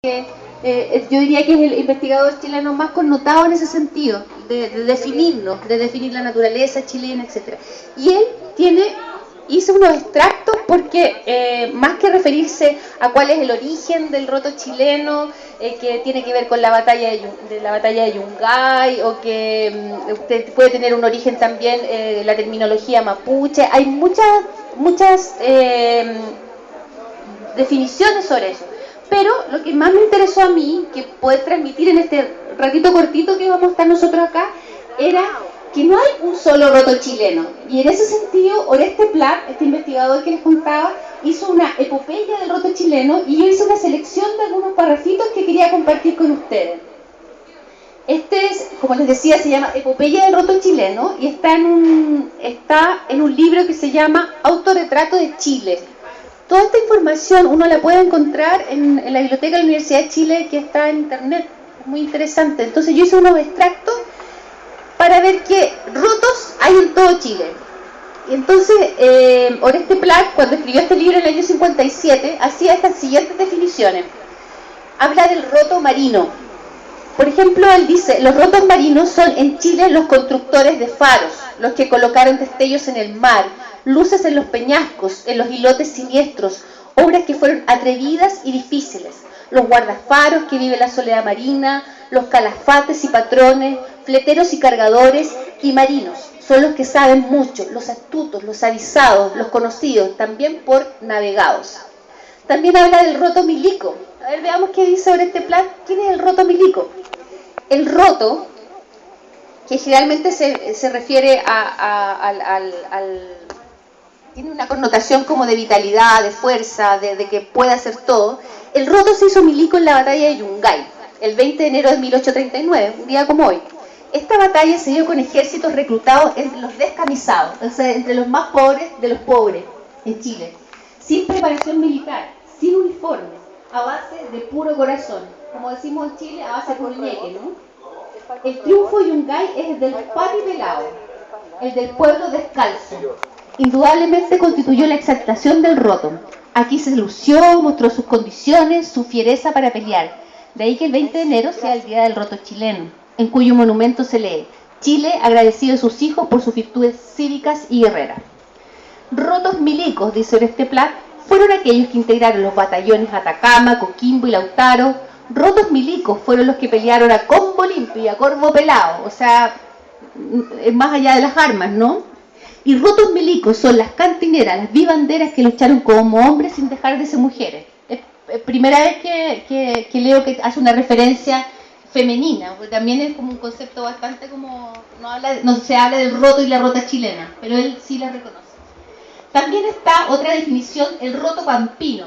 Yo diría que es el investigador chileno más connotado en ese sentido, de definirnos, de definir la naturaleza chilena, etc. Y él hizo unos extractos porque más que referirse a cuál es el origen del roto chileno, que tiene que ver con la batalla de Yungay, o que usted puede tener un origen también, la terminología mapuche, hay muchas definiciones sobre eso. Pero lo que más me interesó a mí, que poder transmitir en este ratito cortito que vamos a estar nosotros acá, era que no hay un solo roto chileno. Y en ese sentido, Oreste Plat, este investigador que les contaba, hizo una epopeya del roto chileno, y yo hice una selección de algunos parrafitos que quería compartir con ustedes. Este es, como les decía, se llama Epopeya del roto chileno, y está en un libro que se llama Autorretrato de Chile. Toda esta información uno la puede encontrar en la biblioteca de la Universidad de Chile, que está en internet, muy interesante. Entonces yo hice unos extractos para ver qué rotos hay en todo Chile. Y entonces Oreste Plat, cuando escribió este libro en el año 57, hacía estas siguientes definiciones. Habla del roto marino. Por ejemplo, él dice, los rotos marinos son en Chile los constructores de faros, los que colocaron destellos en el mar, luces en los peñascos, en los islotes siniestros, obras que fueron atrevidas y difíciles, los guardafaros que viven la soledad marina, los calafates y patrones, fleteros y cargadores y marinos, son los que saben mucho, los astutos, los avisados, los conocidos, también por navegados. También habla del roto milico. A ver, veamos qué dice sobre este plan. ¿Quién es el roto milico? El roto, que generalmente se refiere tiene una connotación como de vitalidad, de fuerza, de que puede hacer todo. El roto se hizo milico en la batalla de Yungay, el 20 de enero de 1839, un día como hoy. Esta batalla se dio con ejércitos reclutados entre los descamisados, o sea, entre los más pobres de los pobres en Chile, sin preparación militar, sin uniformes, a base de puro corazón, como decimos en Chile, a base de puro ñeque, ¿no? El triunfo de Yungay es el del pati pelado, el del pueblo descalzo. Indudablemente constituyó la exaltación del roto. Aquí se lució, mostró sus condiciones, su fiereza para pelear. De ahí que el 20 de enero sea el Día del Roto Chileno, en cuyo monumento se lee: Chile agradecido a sus hijos por sus virtudes cívicas y guerreras. Rotos milicos, dice Oreste Plat, fueron aquellos que integraron los batallones Atacama, Coquimbo y Lautaro. Rotos milicos fueron los que pelearon a combo limpio y a corvo pelado, o sea, más allá de las armas, ¿no? Y rotos milicos son las cantineras, las vivanderas que lucharon como hombres sin dejar de ser mujeres. Es primera vez que leo que hace una referencia femenina, porque también es como un concepto bastante como, no se habla del roto y la rota chilena, pero él sí la reconoce. También está otra definición, el roto pampino.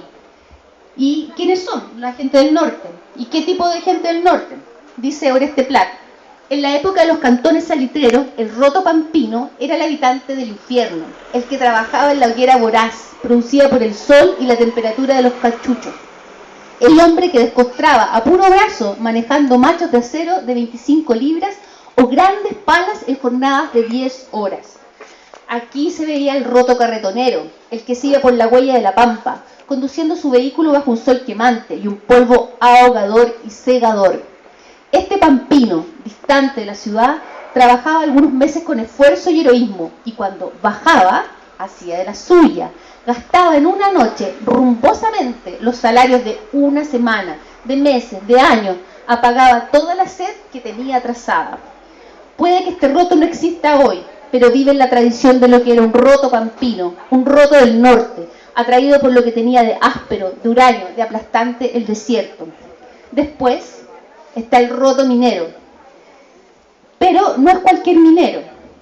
¿Y quiénes son? La gente del norte. ¿Y qué tipo de gente del norte? Dice Oreste Plat: en la época de los cantones salitreros, el roto pampino era el habitante del infierno, el que trabajaba en la hoguera voraz, producida por el sol y la temperatura de los cachuchos. El hombre que descostraba a puro brazo, manejando machos de acero de 25 libras o grandes palas en jornadas de 10 horas. Aquí se veía el roto carretonero, el que se iba por la huella de la pampa, conduciendo su vehículo bajo un sol quemante y un polvo ahogador y cegador. Este pampino, distante de la ciudad, trabajaba algunos meses con esfuerzo y heroísmo, y cuando bajaba, hacía de la suya, gastaba en una noche rumbosamente los salarios de una semana, de meses, de años, apagaba toda la sed que tenía atrasada. Puede que este roto no exista hoy, pero vive en la tradición de lo que era un roto pampino, un roto del norte, atraído por lo que tenía de áspero, de huraño, de aplastante el desierto. Después está el roto minero. Pero no es cualquier minero,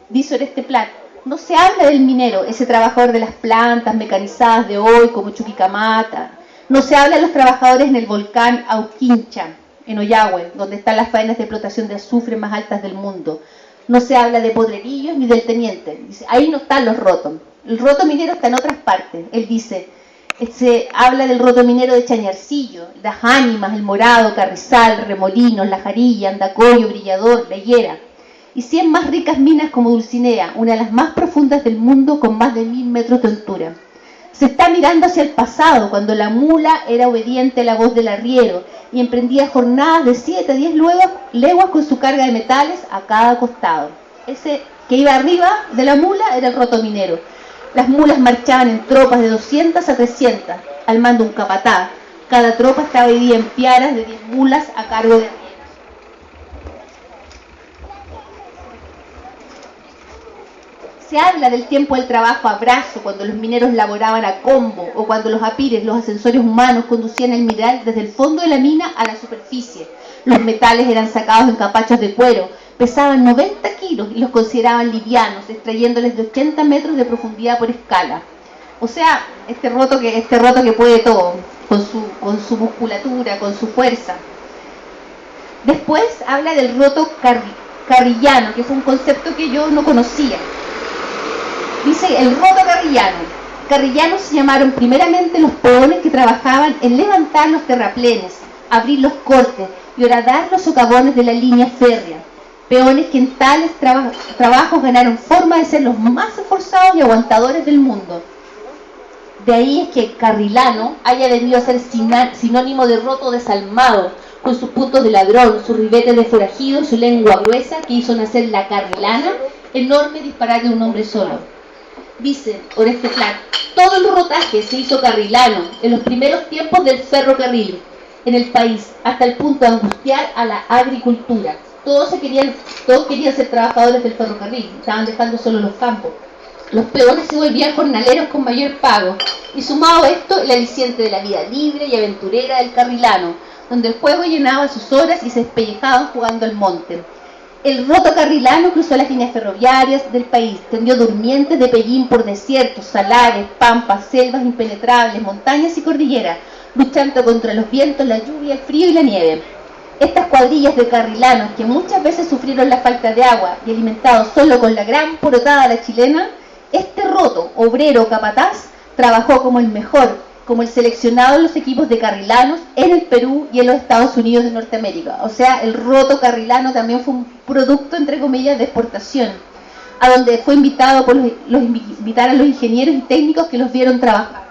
dice Oreste Plat. No se habla del minero, ese trabajador de las plantas mecanizadas de hoy, como Chuquicamata. No se habla de los trabajadores en el volcán Auquincha, en Ollagüe, donde están las faenas de explotación de azufre más altas del mundo. No se habla de Podrerillos ni del Teniente. Dice, ahí no están los rotos. El roto minero está en otras partes. Él dice, se habla del roto minero de Chañarcillo, Las Ánimas, El Morado, Carrizal, Remolinos, La Jarilla, Andacollo, Brillador, La Higuera. Y 100 más ricas minas como Dulcinea, una de las más profundas del mundo con más de 1000 metros de altura. Se está mirando hacia el pasado, cuando la mula era obediente a la voz del arriero y emprendía jornadas de 7 a 10 leguas con su carga de metales a cada costado. Ese que iba arriba de la mula era el roto minero. Las mulas marchaban en tropas de 200 a 300, al mando un capataz. Cada tropa estaba dividida en piaras de 10 mulas a cargo de arrieros. Se habla del tiempo del trabajo a brazo, cuando los mineros laboraban a combo, o cuando los apires, los ascensores humanos, conducían el mineral desde el fondo de la mina a la superficie. Los metales eran sacados en capachos de cuero, pesaban 90 kilos y los consideraban livianos, extrayéndoles de 80 metros de profundidad por escala. O sea, este roto que puede todo, con su musculatura, con su fuerza. Después habla del roto carrillano, que fue un concepto que yo no conocía. Dice el roto carrillano. Carrillanos se llamaron primeramente los peones que trabajaban en levantar los terraplenes, abrir los cortes y horadar los socavones de la línea férrea. Peones que en tales trabajos ganaron forma de ser los más esforzados y aguantadores del mundo. De ahí es que carrilano haya venido a ser sinónimo de roto desalmado, con sus puntos de ladrón, sus ribetes de forajido, su lengua gruesa que hizo nacer la carrilana, enorme disparate de un hombre solo. Dice Oreste Plat, todo el rotaje se hizo carrilano en los primeros tiempos del ferrocarril en el país, hasta el punto de angustiar a la agricultura. Todos querían ser trabajadores del ferrocarril, estaban dejando solo los campos. Los peones se volvían jornaleros con mayor pago, y sumado a esto el aliciente de la vida libre y aventurera del carrilano, donde el juego llenaba sus horas y se despellejaban jugando al monte. El roto carrilano cruzó las líneas ferroviarias del país, tendió durmientes de pellín por desiertos, salares, pampas, selvas impenetrables, montañas y cordilleras, luchando contra los vientos, la lluvia, el frío y la nieve. Estas cuadrillas de carrilanos, que muchas veces sufrieron la falta de agua y alimentados solo con la gran porotada a la chilena, este roto, obrero capataz, trabajó como el mejor, como el seleccionado en los equipos de carrilanos en el Perú y en los Estados Unidos de Norteamérica. O sea, el roto carrilano también fue un producto, entre comillas, de exportación, a donde fue invitado por invitaron los ingenieros y técnicos que los vieron trabajar.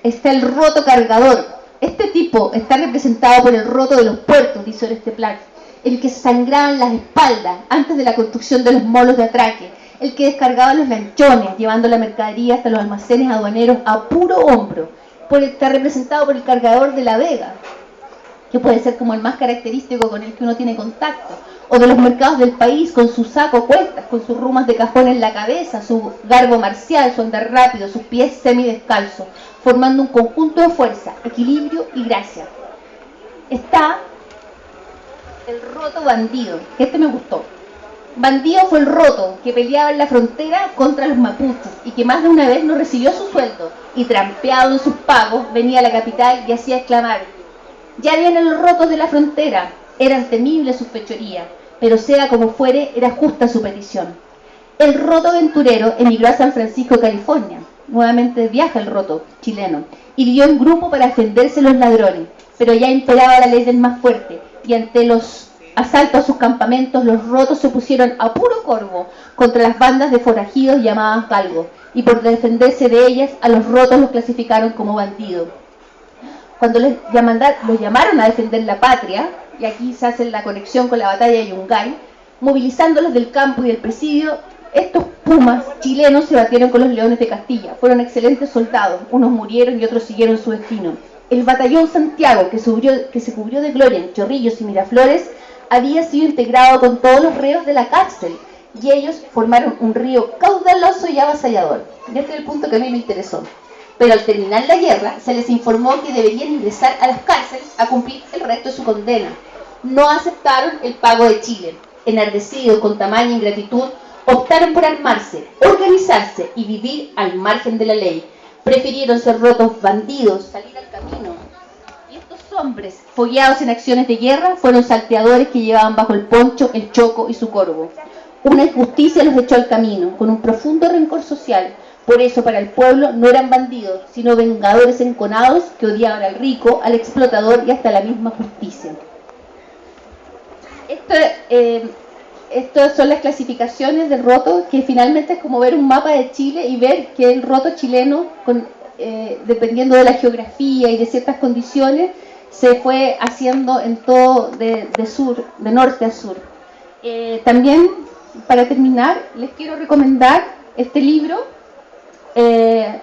Está el roto cargador. Este tipo está representado por el roto de los puertos, dice Oreste Plat, el que se sangraban las espaldas antes de la construcción de los molos de atraque, el que descargaba los lanchones, llevando la mercadería hasta los almacenes aduaneros a puro hombro. Está representado por el cargador de la Vega, que puede ser como el más característico con el que uno tiene contacto, o de los mercados del país, con su saco a cuestas, con sus rumas de cajón en la cabeza, su garbo marcial, su andar rápido, sus pies semidescalzos, formando un conjunto de fuerza, equilibrio y gracia. Está el roto bandido, que este me gustó. Bandido fue el roto que peleaba en la frontera contra los mapuches y que más de una vez no recibió su sueldo y, trampeado en sus pagos, venía a la capital y hacía exclamar: ya vienen los rotos de la frontera. Eran temibles sus fechorías, pero sea como fuere, era justa su petición. El roto aventurero emigró a San Francisco, California. Nuevamente viaja el roto chileno y vivió en grupo para defenderse de los ladrones, pero ya imperaba la ley del más fuerte, y ante los asaltos a sus campamentos, los rotos se pusieron a puro corvo contra las bandas de forajidos llamadas galgos, y por defenderse de ellas, a los rotos los clasificaron como bandidos. Cuando los llamaron a defender la patria, y aquí se hace la conexión con la batalla de Yungay, movilizándolos del campo y del presidio, estos pumas chilenos se batieron con los leones de Castilla. Fueron excelentes soldados, unos murieron y otros siguieron su destino. El batallón Santiago, que se cubrió de gloria en Chorrillos y Miraflores, había sido integrado con todos los reos de la cárcel, y ellos formaron un río caudaloso y avasallador. Y este es el punto que a mí me interesó. Pero al terminar la guerra, se les informó que deberían ingresar a las cárceles a cumplir el resto de su condena. No aceptaron el pago de Chile. Enardecidos con tamaña ingratitud, optaron por armarse, organizarse y vivir al margen de la ley. Prefirieron ser rotos bandidos, salir al camino. Y estos hombres, fogueados en acciones de guerra, fueron salteadores que llevaban bajo el poncho el choco y su corvo. Una injusticia los echó al camino, con un profundo rencor social. Por eso para el pueblo no eran bandidos, sino vengadores enconados que odiaban al rico, al explotador y hasta la misma justicia. estas son las clasificaciones del roto, que finalmente es como ver un mapa de Chile y ver que el roto chileno, dependiendo de la geografía y de ciertas condiciones, se fue haciendo en todo de norte a sur. También, para terminar, les quiero recomendar este libro,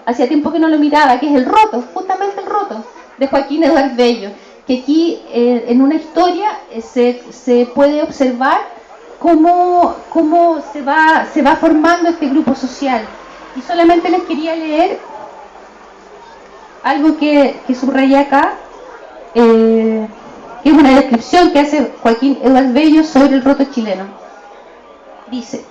hacía tiempo que no lo miraba, que es El Roto, justamente El Roto, de Joaquín Eduard Bello, que aquí en una historia se puede observar cómo se va formando este grupo social. Y solamente les quería leer algo que subrayé acá, que es una descripción que hace Joaquín Eduard Bello sobre el roto chileno. Dice: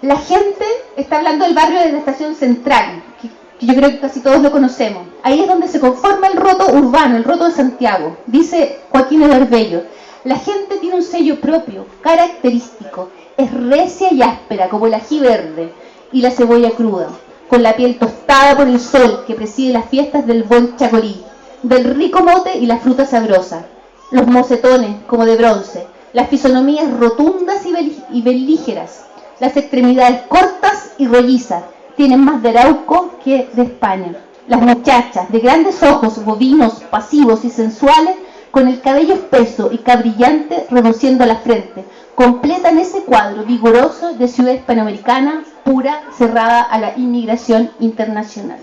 la gente, está hablando del barrio de la Estación Central, que yo creo que casi todos lo conocemos. Ahí es donde se conforma el roto urbano, el roto de Santiago. Dice Joaquín Eduard Bello: la gente tiene un sello propio, característico, es recia y áspera como el ají verde y la cebolla cruda, con la piel tostada por el sol que preside las fiestas del buen chacolí, del rico mote y la fruta sabrosa, los mocetones como de bronce, las fisonomías rotundas y belígeras, las extremidades cortas y rollizas, tienen más de Arauco que de España. Las muchachas, de grandes ojos, bovinos, pasivos y sensuales, con el cabello espeso y cabrillante reduciendo la frente, completan ese cuadro vigoroso de ciudad hispanoamericana, pura, cerrada a la inmigración internacional.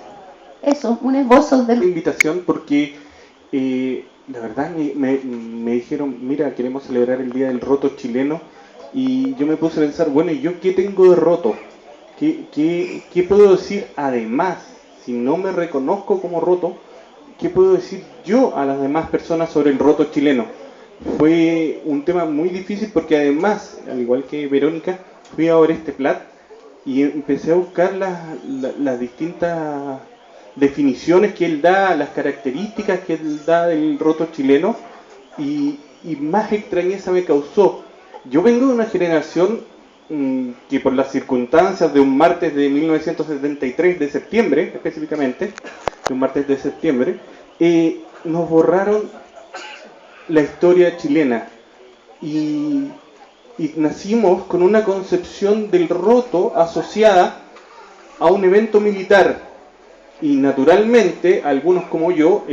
Eso, un esbozo de... invitación porque la verdad me dijeron, mira, queremos celebrar el Día del Roto chileno, y yo me puse a pensar, bueno, ¿y yo qué tengo de roto? ¿Qué puedo decir además? Si no me reconozco como roto, ¿qué puedo decir yo a las demás personas sobre el roto chileno? Fue un tema muy difícil porque, además, al igual que Verónica, fui a Oreste Plat y empecé a buscar las distintas definiciones que él da, las características que él da del roto chileno, y más extrañeza me causó. Yo vengo de una generación que, por las circunstancias de un martes de 1973, de septiembre específicamente, de un martes de septiembre, nos borraron la historia chilena y nacimos con una concepción del roto asociada a un evento militar, y naturalmente algunos como yo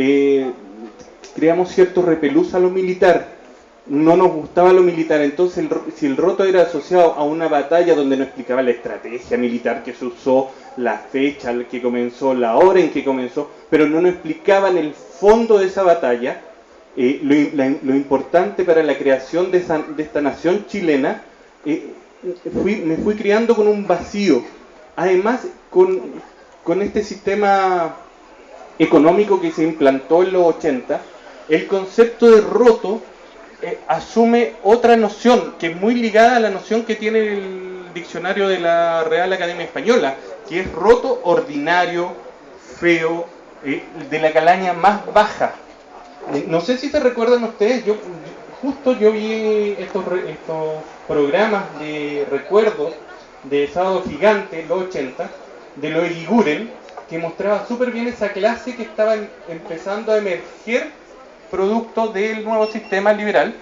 creamos cierto repelús a lo militar. No nos gustaba lo militar. Entonces, si el roto era asociado a una batalla donde no explicaba la estrategia militar que se usó, la fecha que comenzó, la hora en que comenzó, pero no nos explicaban el fondo de esa batalla, lo importante para la creación de esta nación chilena, me fui criando con un vacío. Además, con este sistema económico que se implantó en los 80, el concepto de roto asume otra noción que es muy ligada a la noción que tiene el diccionario de la Real Academia Española, que es roto, ordinario, feo, de la calaña más baja. No sé si se recuerdan ustedes, yo vi estos programas de recuerdos de Sábado Gigante, los 80, de los Eguiguren, que mostraba súper bien esa clase que estaba empezando a emerger producto del nuevo sistema liberal,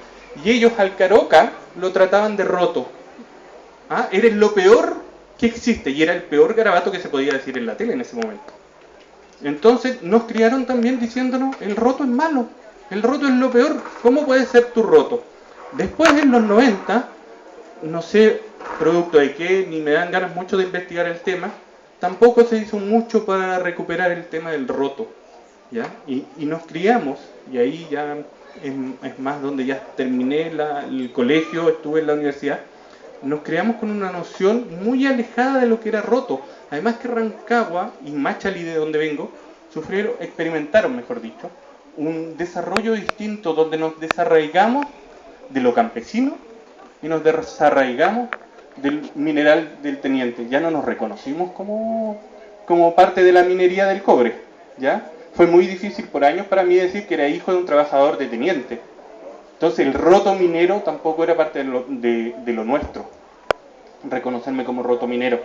y ellos al Caroca lo trataban de roto. Eres lo peor que existe, y era el peor garabato que se podía decir en la tele en ese momento. Entonces nos criaron también diciéndonos, el roto es malo, el roto es lo peor, ¿cómo puede ser tu roto? Después, en los 90, no sé producto de qué, ni me dan ganas mucho de investigar el tema, tampoco se hizo mucho para recuperar el tema del roto, ¿ya? Y nos criamos, y ahí ya es más donde ya terminé el colegio, estuve en la universidad, nos criamos con una noción muy alejada de lo que era roto. Además que Rancagua y Machalí, de donde vengo, experimentaron, mejor dicho, un desarrollo distinto donde nos desarraigamos de lo campesino y nos desarraigamos del mineral del teniente. Ya no nos reconocimos como parte de la minería del cobre, ¿ya? Fue muy difícil por años para mí decir que era hijo de un trabajador de teniente. Entonces el roto minero tampoco era parte de lo nuestro, reconocerme como roto minero.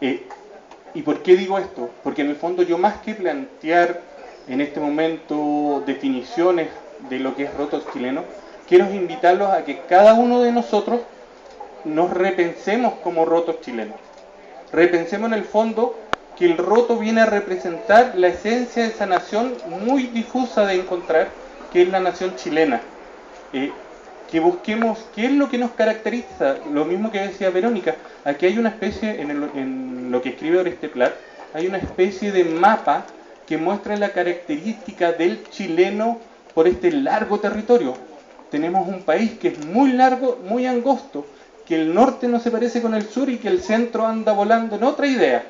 ¿Y por qué digo esto? Porque en el fondo yo, más que plantear en este momento definiciones de lo que es roto chileno, quiero invitarlos a que cada uno de nosotros nos repensemos como rotos chilenos. Repensemos en el fondo que el roto viene a representar la esencia de esa nación muy difusa de encontrar, que es la nación chilena. Que busquemos qué es lo que nos caracteriza, lo mismo que decía Verónica. Aquí hay una especie, en lo que escribe Oreste Plat, hay una especie de mapa que muestra la característica del chileno por este largo territorio. Tenemos un país que es muy largo, muy angosto, que el norte no se parece con el sur y que el centro anda volando en otra idea.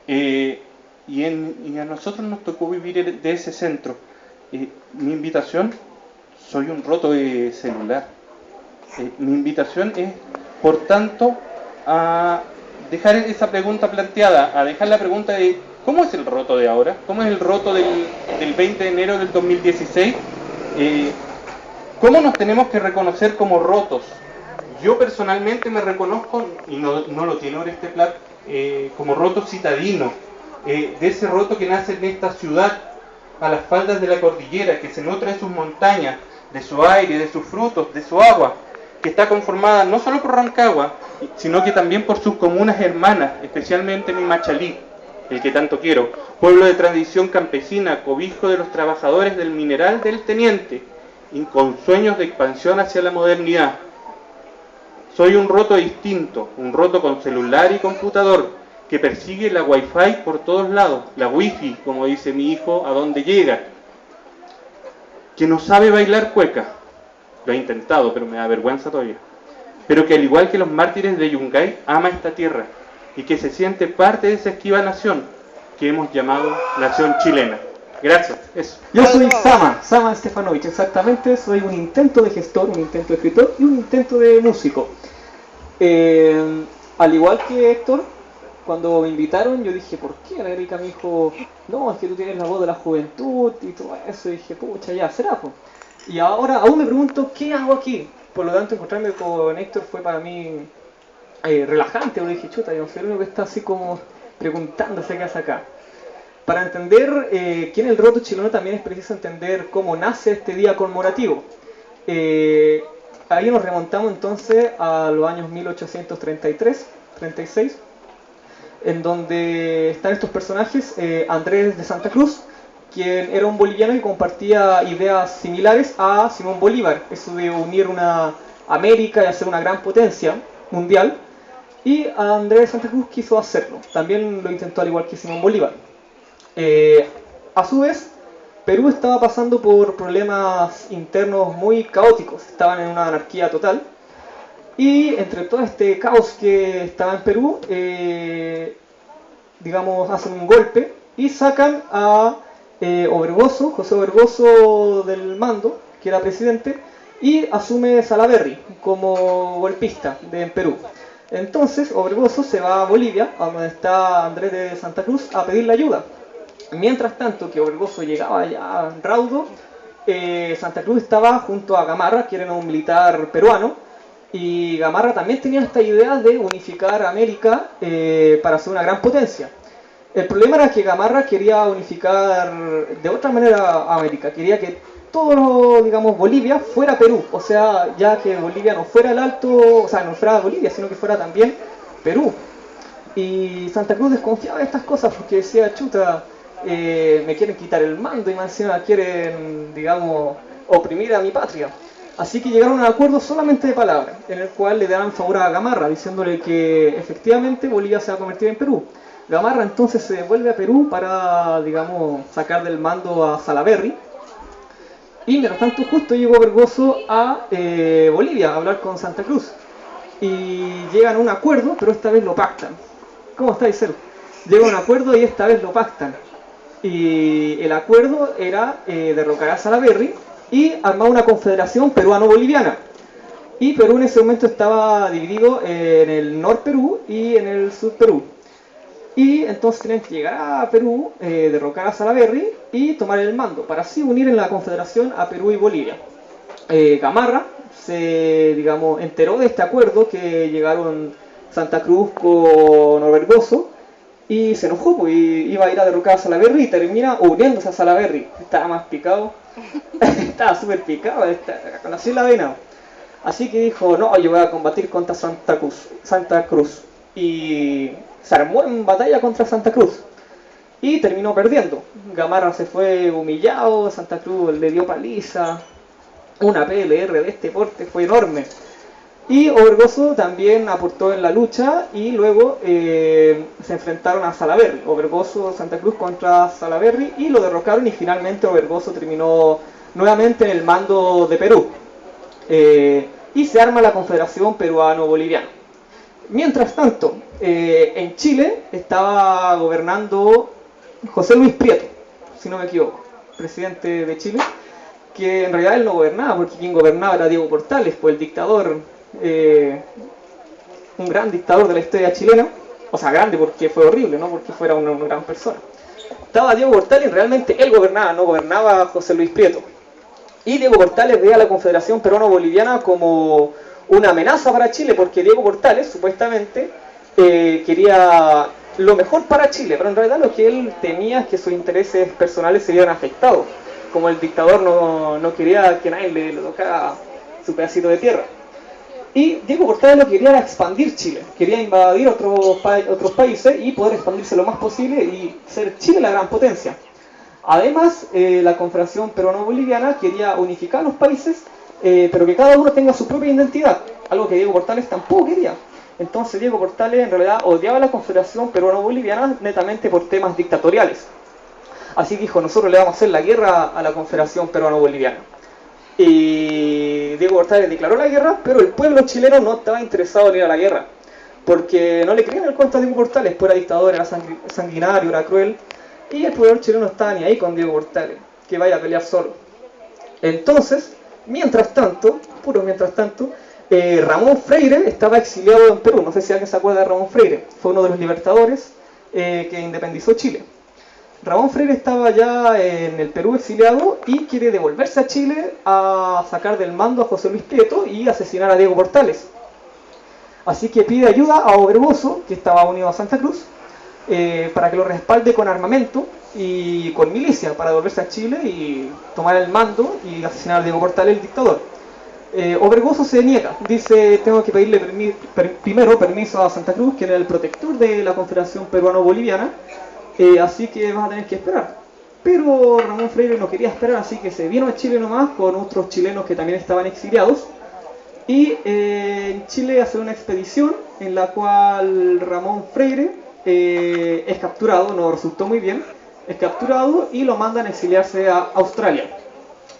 Y a nosotros nos tocó vivir de ese centro. Mi invitación, soy un roto de celular. Mi invitación es, por tanto, a dejar esa pregunta planteada, a dejar la pregunta de ¿cómo es el roto de ahora? ¿Cómo es el roto del 20 de enero del 2016? ¿Cómo nos tenemos que reconocer como rotos? Yo personalmente me reconozco, y no lo tiene Oreste Plat, como roto citadino, de ese roto que nace en esta ciudad, a las faldas de la cordillera, que se nutre de sus montañas, de su aire, de sus frutos, de su agua, que está conformada no solo por Rancagua, sino que también por sus comunas hermanas, especialmente mi Machalí, el que tanto quiero, pueblo de tradición campesina, cobijo de los trabajadores del mineral del Teniente, y con sueños de expansión hacia la modernidad. Soy un roto distinto, un roto con celular y computador, que persigue la Wi-Fi por todos lados, la Wi-Fi, como dice mi hijo, a donde llega, que no sabe bailar cueca, lo ha intentado, pero me da vergüenza todavía, pero que al igual que los mártires de Yungay, ama esta tierra, y que se siente parte de esa esquiva nación, que hemos llamado nación chilena. Gracias, eso. Yo soy Sama Stefanovic, exactamente, soy un intento de gestor, un intento de escritor y un intento de músico. Al igual que Héctor, cuando me invitaron yo dije, ¿por qué? La Erika me dijo, no, es que tú tienes la voz de la juventud y todo eso, y dije, pucha, ya, será, pues. Y ahora aún me pregunto, ¿qué hago aquí? Por lo tanto, encontrarme con Héctor fue para mí relajante, porque dije, chuta, yo no soy el único que está así como preguntándose qué hace acá. Para entender quién es el roto chileno también es preciso entender cómo nace este día conmemorativo. Ahí nos remontamos entonces a los años 1833-36, en donde están estos personajes, Andrés de Santa Cruz, quien era un boliviano y compartía ideas similares a Simón Bolívar, eso de unir una América y hacer una gran potencia mundial, y Andrés de Santa Cruz quiso hacerlo, también lo intentó al igual que Simón Bolívar. A su vez, Perú estaba pasando por problemas internos muy caóticos, estaban en una anarquía total, y entre todo este caos que estaba en Perú, digamos, hacen un golpe y sacan a Obergoso, José Obergoso del mando, que era presidente, y asume Salaverry como golpista en Perú. Entonces Obergoso se va a Bolivia, a donde está Andrés de Santa Cruz, a pedirle ayuda. Mientras tanto que Obergoso llegaba ya raudo, Santa Cruz estaba junto a Gamarra, que era un militar peruano, y Gamarra también tenía esta idea de unificar América para hacer una gran potencia. El problema era que Gamarra quería unificar de otra manera a América, quería que todo, digamos, Bolivia fuera Perú, o sea, ya que Bolivia no fuera el alto, o sea, no fuera Bolivia, sino que fuera también Perú. Y Santa Cruz desconfiaba de estas cosas porque decía, chuta, me quieren quitar el mando y más encima quieren, digamos, oprimir a mi patria. Así que llegaron a un acuerdo solamente de palabra, en el cual le daban favor a Gamarra, diciéndole que efectivamente Bolivia se va a convertir en Perú. Gamarra entonces se devuelve a Perú para, digamos, sacar del mando a Salaverry. Y mientras tanto justo llegó Vergoso a Bolivia a hablar con Santa Cruz. Y llegan a un acuerdo, pero esta vez lo pactan. ¿Cómo está, Isel? Llegan a un acuerdo y esta vez lo pactan. Y el acuerdo era derrocar a Salaverry y armar una confederación peruano-boliviana. Y Perú en ese momento estaba dividido en el Nor Perú y en el Sur Perú. Y entonces tenían que llegar a Perú, derrocar a Salaverry y tomar el mando, para así unir en la confederación a Perú y Bolivia. Gamarra se, digamos, enteró de este acuerdo que llegaron Santa Cruz con Obergoso y se enojó, pues, y iba a ir a derrocar a Salaverry y termina uniéndose a Salaverry. Estaba más picado Estaba súper picado, conocí la vena. Así que dijo, no, yo voy a combatir contra Santa Cruz. Y se armó en batalla contra Santa Cruz. Y terminó perdiendo. Gamarra se fue humillado, Santa Cruz le dio paliza. Una PLR de este porte fue enorme. Y Obergoso también aportó en la lucha y luego se enfrentaron a Salaverry. Obergoso, Santa Cruz contra Salaverry y lo derrocaron y finalmente Obergoso terminó nuevamente en el mando de Perú. Y se arma la Confederación Peruano-Boliviana. Mientras tanto, en Chile estaba gobernando José Luis Prieto, si no me equivoco, presidente de Chile, que en realidad él no gobernaba, porque quien gobernaba era Diego Portales, pues el dictador, un gran dictador de la historia chilena, o sea, grande porque fue horrible, no porque fuera una gran persona. Estaba Diego Portales y realmente él gobernaba, no gobernaba José Luis Prieto. Y Diego Portales veía a la Confederación Peruano-Boliviana como una amenaza para Chile, porque Diego Portales supuestamente quería lo mejor para Chile, pero en realidad lo que él temía es que sus intereses personales se vieran afectados, como el dictador no quería que nadie le tocara su pedacito de tierra. Y Diego Portales lo que quería era expandir Chile, quería invadir otros países y poder expandirse lo más posible y ser Chile la gran potencia. Además, la Confederación Peruano-Boliviana quería unificar los países, pero que cada uno tenga su propia identidad, algo que Diego Portales tampoco quería. Entonces Diego Portales en realidad odiaba a la Confederación Peruano-Boliviana netamente por temas dictatoriales. Así que dijo, nosotros le vamos a hacer la guerra a la Confederación Peruano-Boliviana. Y Diego Portales declaró la guerra, pero el pueblo chileno no estaba interesado en ir a la guerra, porque no le creían el cuento a Diego Portales, pues era dictador, era sanguinario, era cruel, y el pueblo chileno no estaba ni ahí con Diego Portales, que vaya a pelear solo. Entonces, mientras tanto, Ramón Freire estaba exiliado en Perú. No sé si alguien se acuerda de Ramón Freire, fue uno de los libertadores que independizó Chile. Ramón Freire estaba ya en el Perú exiliado y quiere devolverse a Chile a sacar del mando a José Luis Prieto y asesinar a Diego Portales. Así que pide ayuda a Obergoso, que estaba unido a Santa Cruz, para que lo respalde con armamento y con milicia para devolverse a Chile y tomar el mando y asesinar a Diego Portales, el dictador. Obergoso se niega, dice tengo que pedirle primero permiso a Santa Cruz, que era el protector de la Confederación Peruano-Boliviana, así que vas a tener que esperar. Pero Ramón Freire no quería esperar, así que se vino a Chile nomás con otros chilenos que también estaban exiliados. Y en Chile hace una expedición en la cual Ramón Freire es capturado, no resultó muy bien, es capturado y lo mandan a exiliarse a Australia.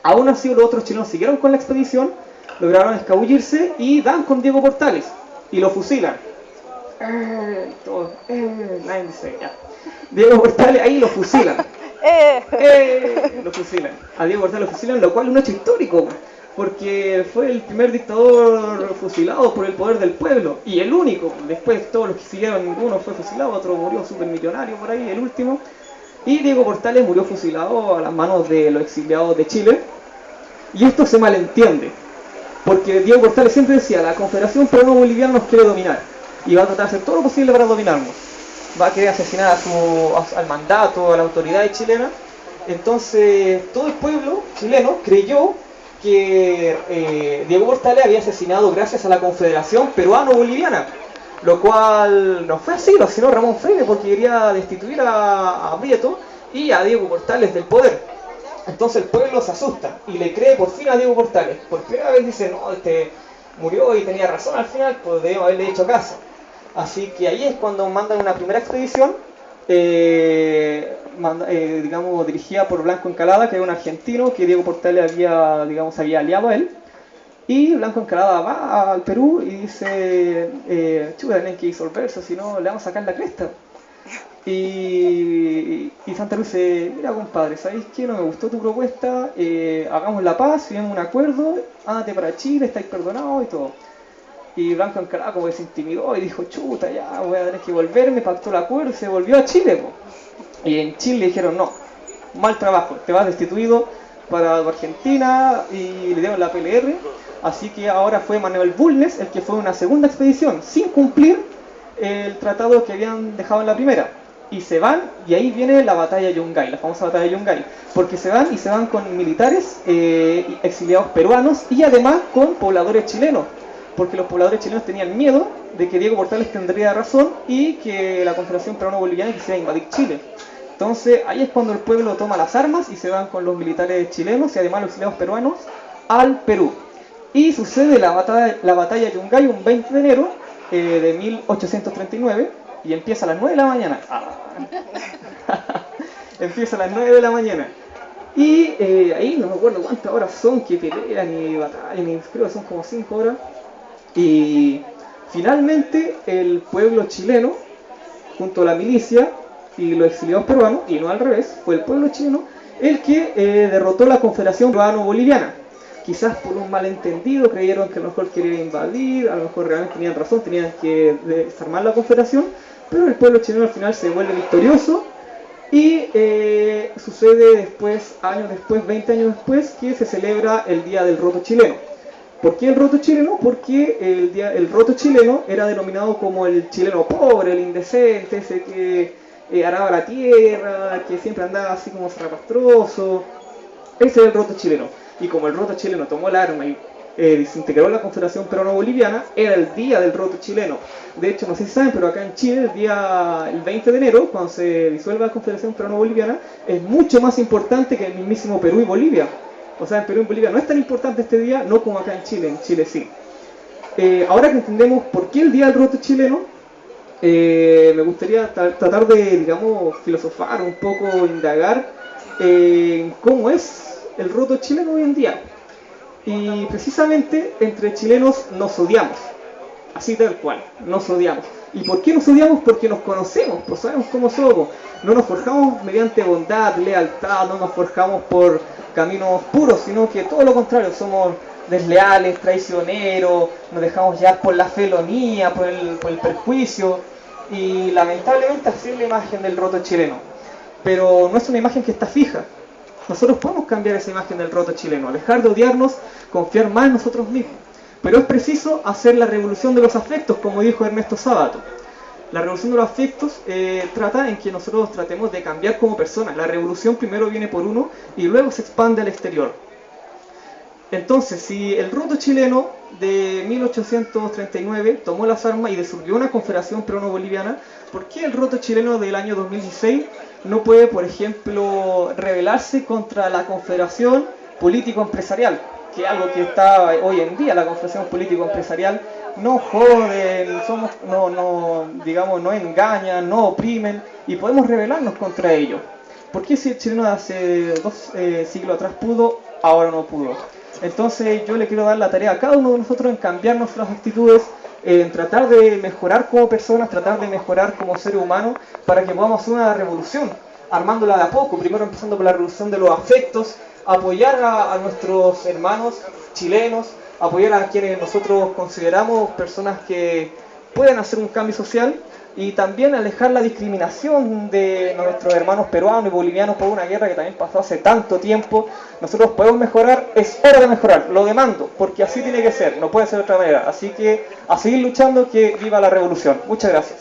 Aún así los otros chilenos siguieron con la expedición, lograron escabullirse y dan con Diego Portales y lo fusilan. Nadie dice ya. Diego Portales ahí lo fusilan. Lo fusilan. A Diego Portales lo fusilan, lo cual es un hecho histórico, porque fue el primer dictador fusilado por el poder del pueblo y el único. Después todos los que siguieron, ninguno fue fusilado, otro murió supermillonario por ahí, el último. Y Diego Portales murió fusilado a las manos de los exiliados de Chile. Y esto se malentiende, porque Diego Portales siempre decía, la Confederación Peruano-Boliviana nos quiere dominar y va a tratar de hacer todo lo posible para dominarnos. Va a querer asesinar al mandato, a la autoridad chilena. Entonces todo el pueblo chileno creyó que Diego Portales había asesinado gracias a la Confederación Peruano-Boliviana, lo cual no fue así, lo asesinó Ramón Freire porque quería destituir a Prieto y a Diego Portales del poder. Entonces el pueblo se asusta y le cree por fin a Diego Portales. Por primera vez dice, no, murió y tenía razón al final, pues debemos haberle hecho caso. Así que ahí es cuando mandan una primera expedición, digamos, dirigida por Blanco Encalada, que era un argentino que Diego Portales había aliado a él. Y Blanco Encalada va al Perú y dice, chuta, tienen que disolverse, si no le vamos a sacar la cresta. Y Santa Cruz dice, mira compadre, ¿sabéis qué? No me gustó tu propuesta, hagamos la paz, firmemos un acuerdo, ándate para Chile, estáis perdonados y todo. Y Blanco Encalada como que se intimidó y dijo, chuta, ya voy a tener que volverme, pactó el acuerdo y se volvió a Chile, po. Y en Chile le dijeron, no, mal trabajo, te vas destituido para Argentina, y le dieron la PLR. Así que ahora fue Manuel Bulnes el que fue en una segunda expedición sin cumplir el tratado que habían dejado en la primera. y se van, y ahí viene la batalla de Yungay, la famosa batalla de Yungay, porque se van con militares exiliados peruanos y además con pobladores chilenos, porque los pobladores chilenos tenían miedo de que Diego Portales tendría razón y que la Confederación Peruano-Boliviana quisiera invadir Chile. Entonces ahí es cuando el pueblo toma las armas y se van con los militares chilenos y además los exiliados peruanos al Perú. Y sucede la batalla de Yungay un 20 de enero de 1839 y empieza a las 9 de la mañana. Empieza a las 9 de la mañana. Y ahí no me acuerdo cuántas horas son que pelean y batallan, y creo que son como 5 horas. Y finalmente el pueblo chileno, junto a la milicia y los exiliados peruanos, y no al revés, fue el pueblo chileno el que derrotó la Confederación Peruano-Boliviana. Quizás por un malentendido creyeron que a lo mejor querían invadir, a lo mejor realmente tenían razón, tenían que desarmar la Confederación, pero el pueblo chileno al final se vuelve victorioso y sucede después, años después, 20 años después, que se celebra el Día del Roto Chileno. ¿Por qué el roto chileno? Porque el roto chileno era denominado como el chileno pobre, el indecente, ese que araba la tierra, que siempre andaba así como zarrapastroso. Ese es el roto chileno. Y como el roto chileno tomó el arma y desintegró la Confederación Peruano-Boliviana, era el día del roto chileno. De hecho, no sé si saben, pero acá en Chile, el 20 de enero, cuando se disuelve la Confederación Peruano-Boliviana, es mucho más importante que el mismísimo Perú y Bolivia. O sea, en Perú y Bolivia no es tan importante este día, no como acá en Chile sí. Ahora que entendemos por qué el día del roto chileno, me gustaría tratar de, digamos, filosofar un poco, indagar cómo es el roto chileno hoy en día. Y precisamente entre chilenos nos odiamos, así tal cual, nos odiamos. ¿Y por qué nos odiamos? Porque nos conocemos, pues sabemos cómo somos. No nos forjamos mediante bondad, lealtad, no nos forjamos por caminos puros, sino que todo lo contrario, somos desleales, traicioneros, nos dejamos llevar por la felonía, por el perjuicio, y lamentablemente así es la imagen del roto chileno. Pero no es una imagen que está fija. Nosotros podemos cambiar esa imagen del roto chileno, dejar de odiarnos, confiar más en nosotros mismos. Pero es preciso hacer la revolución de los afectos, como dijo Ernesto Sábato. La revolución de los afectos trata en que nosotros tratemos de cambiar como personas. La revolución primero viene por uno y luego se expande al exterior. Entonces, si el roto chileno de 1839 tomó las armas y disolvió una confederación peruano-boliviana, ¿por qué el roto chileno del año 2016 no puede, por ejemplo, rebelarse contra la confederación político-empresarial? Que es algo que está hoy en día, la confederación político-empresarial no joden, no engañan, no oprimen, y podemos rebelarnos contra ellos. ¿Por qué si el chileno hace 2 siglos atrás pudo, ahora no pudo? Entonces yo le quiero dar la tarea a cada uno de nosotros en cambiar nuestras actitudes, en tratar de mejorar como personas, tratar de mejorar como seres humanos, para que podamos hacer una revolución, armándola de a poco, primero empezando por la revolución de los afectos, apoyar a nuestros hermanos chilenos, apoyar a quienes nosotros consideramos personas que pueden hacer un cambio social, y también alejar la discriminación de nuestros hermanos peruanos y bolivianos por una guerra que también pasó hace tanto tiempo. Nosotros podemos mejorar, es hora de mejorar, lo demando, porque así tiene que ser, no puede ser de otra manera. Así que a seguir luchando, que viva la revolución. Muchas gracias.